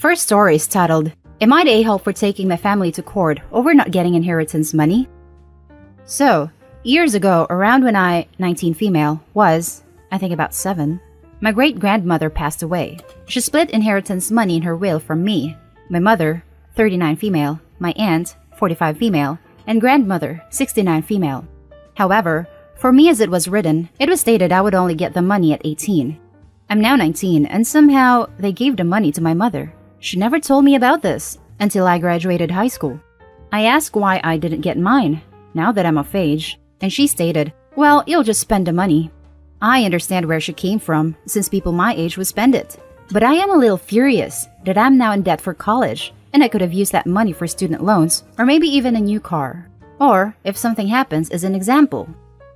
First story is titled, Am I the a-hole for taking my family to court over not getting inheritance money? So, years ago, around when I, 19 female, was, I think about 7, my great-grandmother passed away. She split inheritance money in her will from me, my mother, 39 female, my aunt, 45 female, and grandmother, 69 female. However, for me as it was written, it was stated I would only get the money at 18. I'm now 19 and somehow they gave the money to my mother. She never told me about this until I graduated high school. I asked why I didn't get mine, now that I'm of age, and she stated, well, you'll just spend the money. I understand where she came from, since people my age would spend it. But I am a little furious that I'm now in debt for college, and I could have used that money for student loans, or maybe even a new car. Or, if something happens as an example.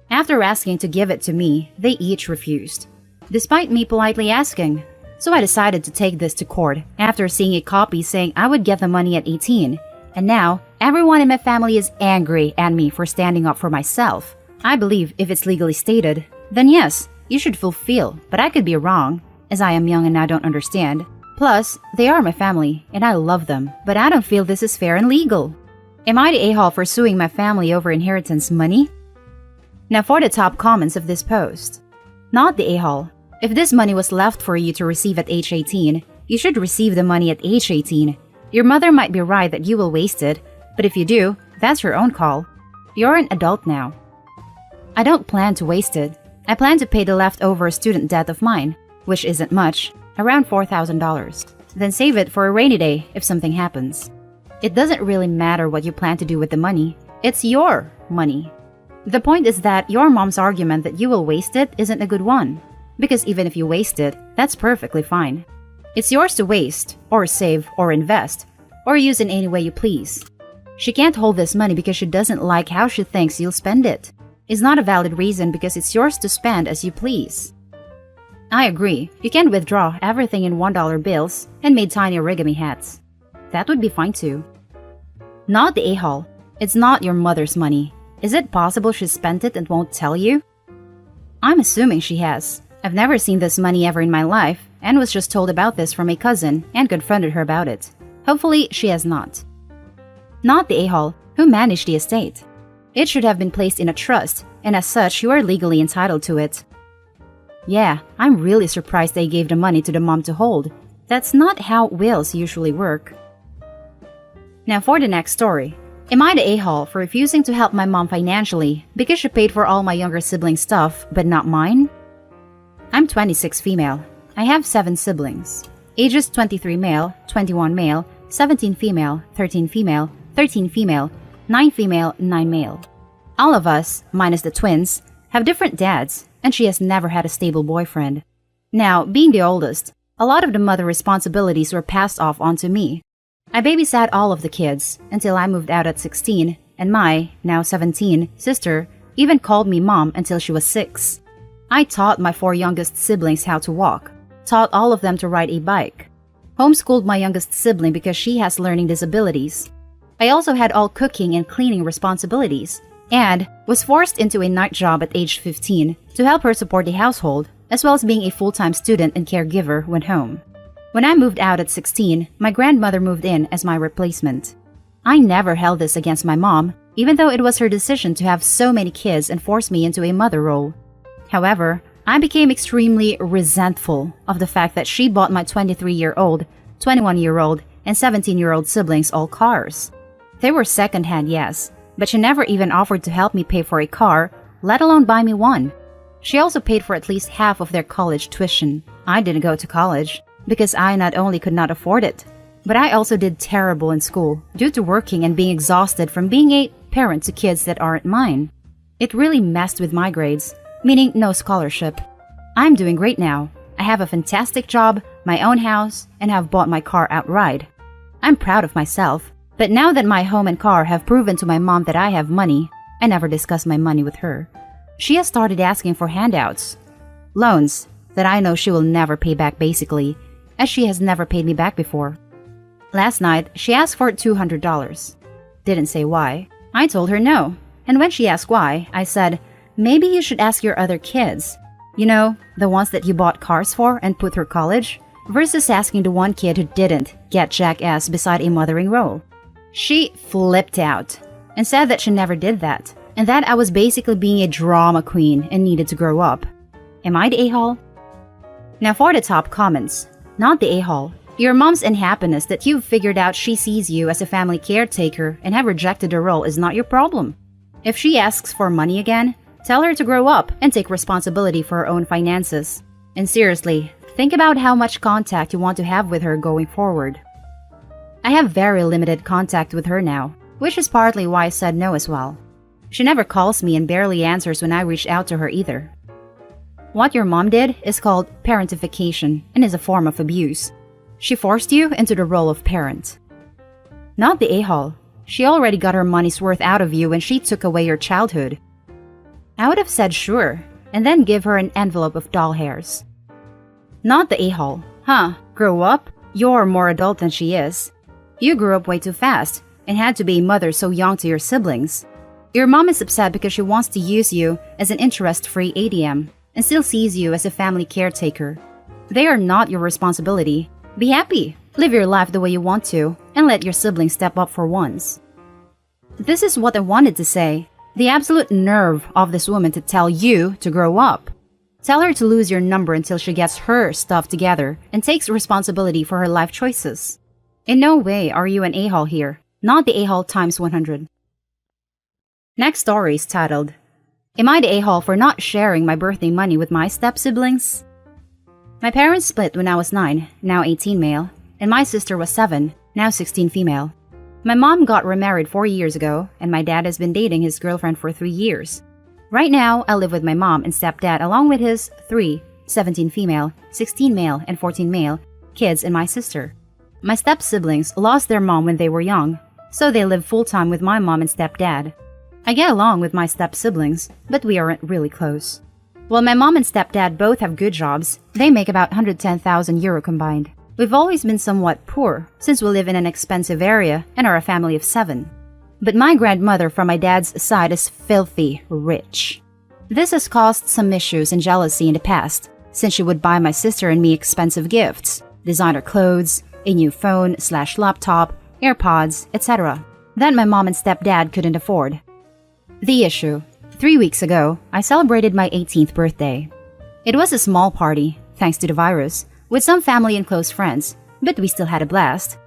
After asking to give it to me, they each refused, despite me politely asking. So I decided to take this to court after seeing a copy saying I would get the money at 18. And now, everyone in my family is angry at me for standing up for myself. I believe if it's legally stated, then yes, you should fulfill, but I could be wrong, as I am young and I don't understand. Plus, they are my family, and I love them, but I don't feel this is fair and legal. Am I the a-hole for suing my family over inheritance money? Now for the top comments of this post. Not the a-hole. If this money was left for you to receive at age 18, you should receive the money at age 18. Your mother might be right that you will waste it, but if you do, that's your own call. You're an adult now. I don't plan to waste it. I plan to pay the leftover student debt of mine, which isn't much, around $4,000. Then save it for a rainy day if something happens. It doesn't really matter what you plan to do with the money. It's your money. The point is that your mom's argument that you will waste it isn't a good one. Because even if you waste it, that's perfectly fine. It's yours to waste, or save, or invest, or use in any way you please. She can't hold this money because she doesn't like how she thinks you'll spend it. It's not a valid reason because it's yours to spend as you please. I agree, you can withdraw everything in $1 bills and make tiny origami hats. That would be fine too. Not the a-hole. It's not your mother's money. Is it possible she spent it and won't tell you? I'm assuming she has. I've never seen this money ever in my life and was just told about this from a cousin and confronted her about it. Hopefully, she has not. Not the a-hole who managed the estate. It should have been placed in a trust, and as such, you are legally entitled to it. Yeah, I'm really surprised they gave the money to the mom to hold. That's not how wills usually work. Now for the next story. Am I the a-hole for refusing to help my mom financially because she paid for all my younger siblings' stuff, but not mine? I'm 26 female. I have 7 siblings. Ages 23 male, 21 male, 17 female, 13 female, 13 female, 9 female, 9 male. All of us, minus the twins, have different dads, and she has never had a stable boyfriend. Now, being the oldest, a lot of the mother responsibilities were passed off onto me. I babysat all of the kids until I moved out at 16, and my, now 17, sister even called me mom until she was 6. I taught my 4 youngest siblings how to walk, taught all of them to ride a bike, homeschooled my youngest sibling because she has learning disabilities. I also had all cooking and cleaning responsibilities, and was forced into a night job at age 15 to help her support the household, as well as being a full-time student and caregiver when home. When I moved out at 16, my grandmother moved in as my replacement. I never held this against my mom, even though it was her decision to have so many kids and force me into a mother role. However, I became extremely resentful of the fact that she bought my 23-year-old, 21-year-old, and 17-year-old siblings all cars. They were second-hand, yes, but she never even offered to help me pay for a car, let alone buy me one. She also paid for at least half of their college tuition. I didn't go to college, because I not only could not afford it, but I also did terrible in school due to working and being exhausted from being a parent to kids that aren't mine. It really messed with my grades, meaning no scholarship. I'm doing great now. I have a fantastic job, my own house, and have bought my car outright. I'm proud of myself, but now that my home and car have proven to my mom that I have money, I never discuss my money with her. She has started asking for handouts, loans that I know she will never pay back basically, as she has never paid me back before. Last night, she asked for $200. Didn't say why. I told her no, and when she asked why, I said, maybe you should ask your other kids. You know, the ones that you bought cars for and put through college? versus asking the one kid who didn't get jackass beside a mothering role. She flipped out and said that she never did that, and that I was basically being a drama queen and needed to grow up. Am I the a-hole? Now for the top comments. Not the a-hole. Your mom's unhappiness that you've figured out she sees you as a family caretaker and have rejected the role is not your problem. If she asks for money again, tell her to grow up and take responsibility for her own finances. And seriously, think about how much contact you want to have with her going forward. I have very limited contact with her now, which is partly why I said no as well. She never calls me and barely answers when I reach out to her either. What your mom did is called parentification and is a form of abuse. She forced you into the role of parent. Not the a-hole. She already got her money's worth out of you when she took away your childhood. I would have said sure, and then give her an envelope of doll hairs. Not the a-hole. Grow up? You're more adult than she is. You grew up way too fast and had to be a mother so young to your siblings. Your mom is upset because she wants to use you as an interest-free ATM and still sees you as a family caretaker. They are not your responsibility. Be happy. Live your life the way you want to and let your siblings step up for once. This is what I wanted to say. The absolute nerve of this woman to tell you to grow up. Tell her to lose your number until she gets her stuff together and takes responsibility for her life choices. In no way are you an a-hole here, not the a-hole times 100. Next story is titled, Am I the a-hole for not sharing my birthday money with my step-siblings? My parents split when I was 9, now 18 male, and my sister was 7, now 16 female. My mom got remarried 4 years ago, and my dad has been dating his girlfriend for 3 years. Right now, I live with my mom and stepdad along with his 3, 17 female, 16 male, and 14 male kids and my sister. My step-siblings lost their mom when they were young, so they live full-time with my mom and stepdad. I get along with my step-siblings, but we aren't really close. While my mom and stepdad both have good jobs, they make about 110,000 euro combined. We've always been somewhat poor, since we live in an expensive area and are a family of 7. But my grandmother from my dad's side is filthy rich. This has caused some issues and jealousy in the past, since she would buy my sister and me expensive gifts, designer clothes, a new phone/laptop, AirPods, etc. that my mom and stepdad couldn't afford. The issue. 3 weeks ago, I celebrated my 18th birthday. It was a small party, thanks to the virus, with some family and close friends, but we still had a blast.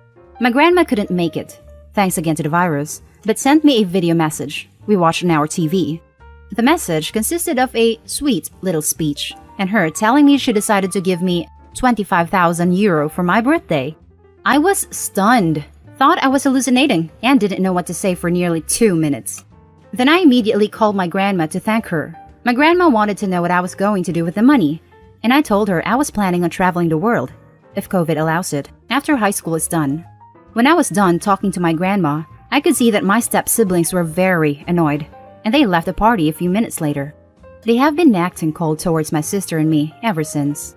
My grandma couldn't make it, thanks again to the virus, but sent me a video message we watched on our TV. The message consisted of a sweet little speech, and her telling me she decided to give me 25,000 euro for my birthday. I was stunned, thought I was hallucinating, and didn't know what to say for nearly 2 minutes. Then I immediately called my grandma to thank her. My grandma wanted to know what I was going to do with the money, and I told her I was planning on traveling the world, if COVID allows it, after high school is done. When I was done talking to my grandma, I could see that my step-siblings were very annoyed, and they left the party a few minutes later. They have been acting cold towards my sister and me ever since.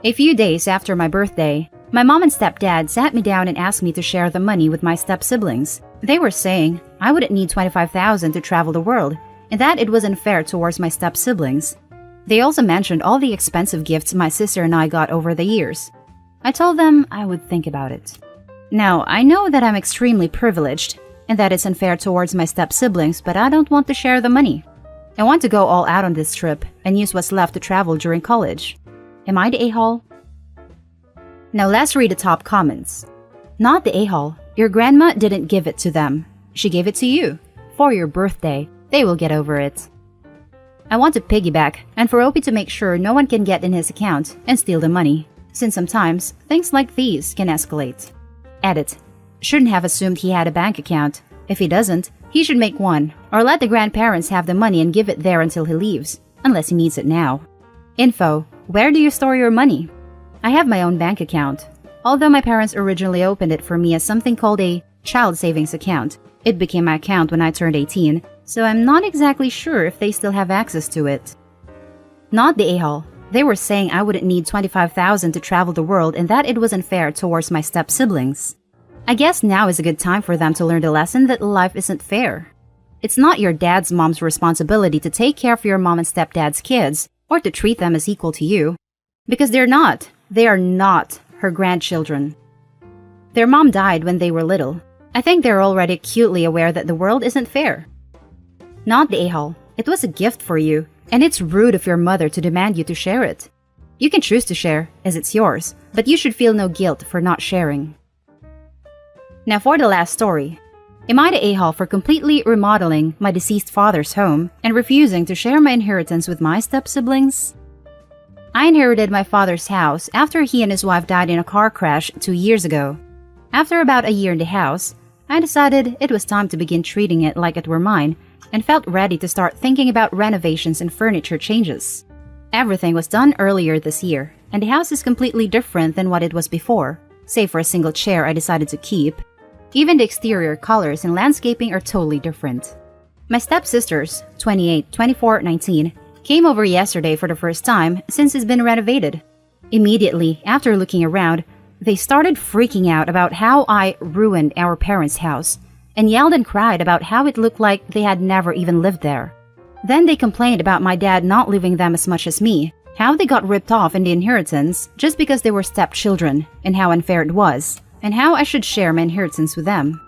A few days after my birthday, my mom and stepdad sat me down and asked me to share the money with my step-siblings. They were saying I wouldn't need 25,000 to travel the world, and that it was unfair towards my step-siblings. They also mentioned all the expensive gifts my sister and I got over the years. I told them I would think about it. Now, I know that I'm extremely privileged, and that it's unfair towards my step-siblings, but I don't want to share the money. I want to go all out on this trip and use what's left to travel during college. Am I the a-hole? Now let's read the top comments. Not the a-hole. Your grandma didn't give it to them. She gave it to you. For your birthday. They will get over it. I want to piggyback and for Opie to make sure no one can get in his account and steal the money, since sometimes things like these can escalate. Edit. Shouldn't have assumed he had a bank account. If he doesn't, he should make one, or let the grandparents have the money and give it there until he leaves, unless he needs it now. Info. Where do you store your money? I have my own bank account. Although my parents originally opened it for me as something called a child savings account, it became my account when I turned 18, so I'm not exactly sure if they still have access to it. Not the a-hole. They were saying I wouldn't need 25,000 to travel the world and that it was unfair towards my step-siblings. I guess now is a good time for them to learn the lesson that life isn't fair. It's not your dad's mom's responsibility to take care of your mom and stepdad's kids or to treat them as equal to you. Because they're not. They are not her grandchildren. Their mom died when they were little. I think they're already acutely aware that the world isn't fair. Not the a-hole. It was a gift for you, and it's rude of your mother to demand you to share it. You can choose to share, as it's yours, but you should feel no guilt for not sharing. Now for the last story. Am I the a-hole for completely remodeling my deceased father's home and refusing to share my inheritance with my step-siblings? I inherited my father's house after he and his wife died in a car crash 2 years ago. After about a year in the house, I decided it was time to begin treating it like it were mine and felt ready to start thinking about renovations and furniture changes. Everything was done earlier this year, and the house is completely different than what it was before, save for a single chair I decided to keep. Even the exterior colors and landscaping are totally different. My stepsisters, 28, 24, 19, came over yesterday for the first time since it's been renovated. Immediately after looking around, they started freaking out about how I ruined our parents' house and yelled and cried about how it looked like they had never even lived there. Then they complained about my dad not leaving them as much as me, how they got ripped off in the inheritance just because they were stepchildren, and how unfair it was, and how I should share my inheritance with them.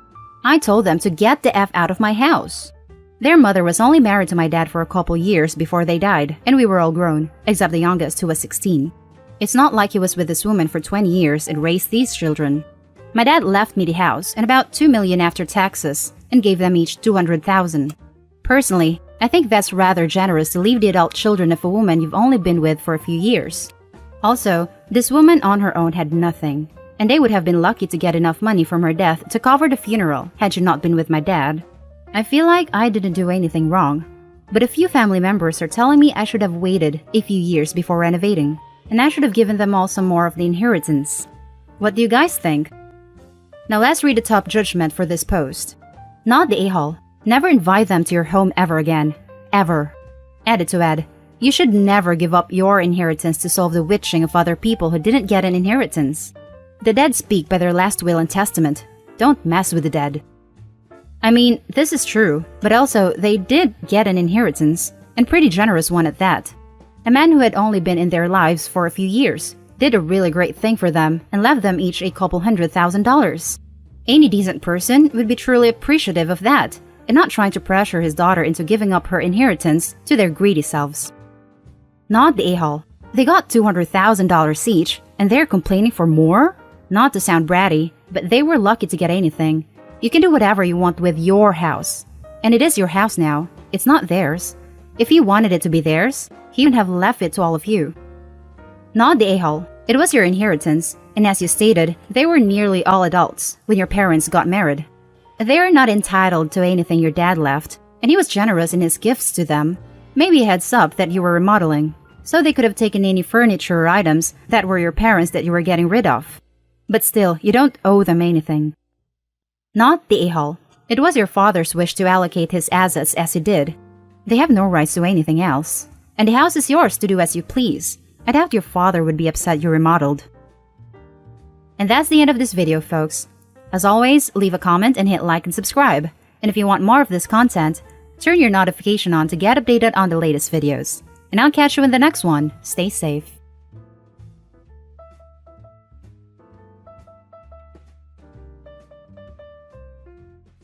I told them to get the F out of my house. Their mother was only married to my dad for a couple years before they died, and we were all grown, except the youngest who was 16. It's not like he was with this woman for 20 years and raised these children. My dad left me the house and about $2 million after taxes and gave them each $200,000. Personally, I think that's rather generous to leave the adult children of a woman you've only been with for a few years. Also, this woman on her own had nothing, and they would have been lucky to get enough money from her death to cover the funeral had she not been with my dad. I feel like I didn't do anything wrong, but a few family members are telling me I should have waited a few years before renovating, and I should have given them all some more of the inheritance. What do you guys think? Now let's read the top judgment for this post. Not the a-hole. Never invite them to your home ever again. Ever. Added to add, you should never give up your inheritance to solve the witching of other people who didn't get an inheritance. The dead speak by their last will and testament. Don't mess with the dead. I mean, this is true, but also they did get an inheritance, and pretty generous one at that. A man who had only been in their lives for a few years did a really great thing for them and left them each a couple $100,000. Any decent person would be truly appreciative of that and not trying to pressure his daughter into giving up her inheritance to their greedy selves. Not the a-hole. They got $200,000 each, and they're complaining for more? Not to sound bratty, but they were lucky to get anything. You can do whatever you want with your house. And it is your house now. It's not theirs. If he wanted it to be theirs, he would have left it to all of you. Not the a-hole. It was your inheritance, and as you stated, they were nearly all adults when your parents got married. They are not entitled to anything your dad left, and he was generous in his gifts to them. Maybe a heads up that you were remodeling, so they could have taken any furniture or items that were your parents that you were getting rid of. But still, you don't owe them anything. Not the a-hole. It was your father's wish to allocate his assets as he did. They have no rights to anything else, and the house is yours to do as you please. I doubt your father would be upset you remodeled. And that's the end of this video, folks. As always, leave a comment and hit like and subscribe. And if you want more of this content, turn your notification on to get updated on the latest videos. And I'll catch you in the next one. Stay safe.